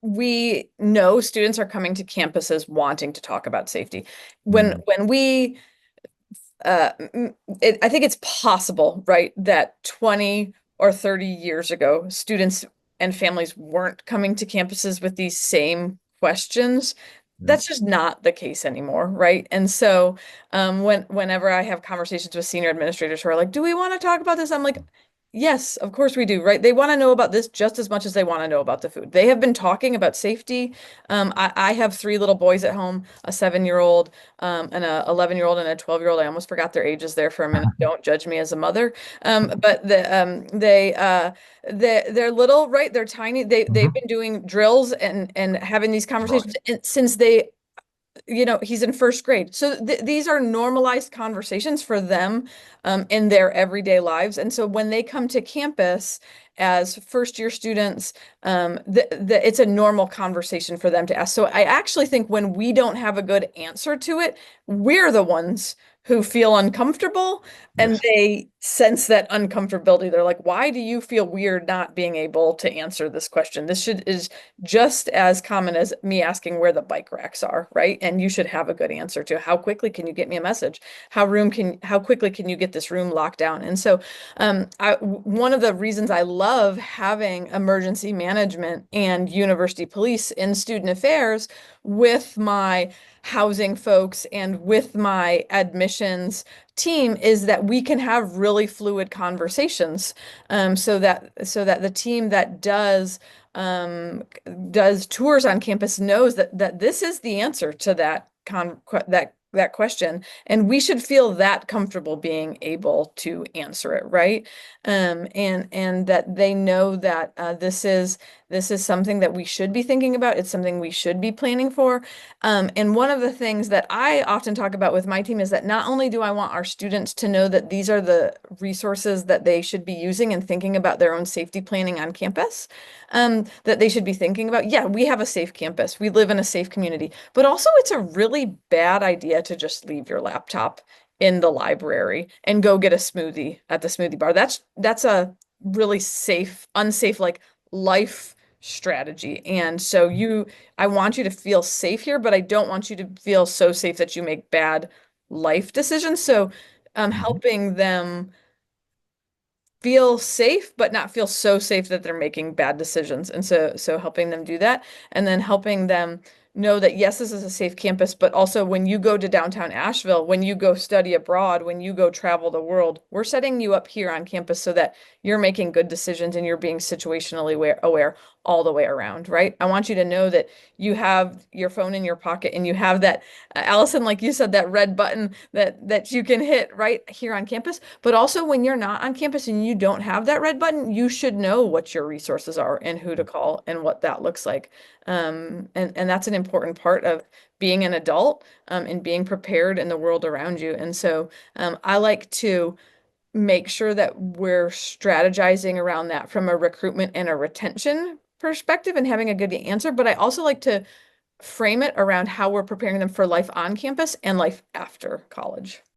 we know students are coming to campuses wanting to talk about safety. When Mm, when we I think it's possible, right, that 20 or 30 years ago, students and families weren't coming to campuses with these same questions. yeah. That's just not the case anymore, right? And so, whenever I have conversations with senior administrators who are like, "Do we want to talk about this?" I'm like, "Yes, of course we do," right? They want to know about this just as much as they want to know about the food. They have been talking about safety. I have three little boys at home, a 7-year-old, and a 11-year-old and a 12-year-old. I almost forgot their ages there for a minute. Don't judge me as a mother. But they're little, right? They're tiny. They've Mhm. been doing drills and having these Right. conversations since he's in first grade. So these are normalized conversations for them in their everyday lives. And so when they come to campus as first year students, it's a normal conversation for them to ask. So I actually think when we don't have a good answer to it, we're the ones who feel uncomfortable and Yes. they sense that uncomfortability. They're like, why do you feel weird not being able to answer this question? This should is just as common as me asking where the bike racks are, right? And you should have a good answer to how quickly can you get me a message? How quickly can you get this room locked down? And so, one of the reasons I love having emergency management and university police in student affairs with my housing folks and with my admissions team is that we can have really fluid conversations, so that the team that does tours on campus knows that this is the answer to that question, and we should feel that comfortable being able to answer it, right? And that they know that this is something that we should be thinking about. It's something we should be planning for. And one of the things that I often talk about with my team is that not only do I want our students to know that these are the resources that they should be using and thinking about their own safety planning on campus, that they should be thinking about. Yeah, we have a safe campus. We live in a safe community, but also it's a really bad idea to just leave your laptop in the library and go get a smoothie at the smoothie bar. That's a really unsafe, like, life strategy. And so I want you to feel safe here, but I don't want you to feel so safe that you make bad life decisions. So, Mhm. helping them feel safe, but not feel so safe that they're making bad decisions. And so helping them do that, and then helping them know that yes, this is a safe campus, but also when you go to downtown Asheville, when you go study abroad, when you go travel the world, we're setting you up here on campus so that you're making good decisions and you're being situationally aware all the way around, right? I want you to know that you have your phone in your pocket and you have that, Allison, like you said, that red button that you can hit right here on campus. But also when you're not on campus and you don't have that red button, you should know what your resources are and who to call and what that looks like. And that's an important part of being an adult, and being prepared in the world around you. And so, I like to make sure that we're strategizing around that from a recruitment and a retention perspective and having a good answer. But I also like to frame it around how we're preparing them for life on campus and life after college.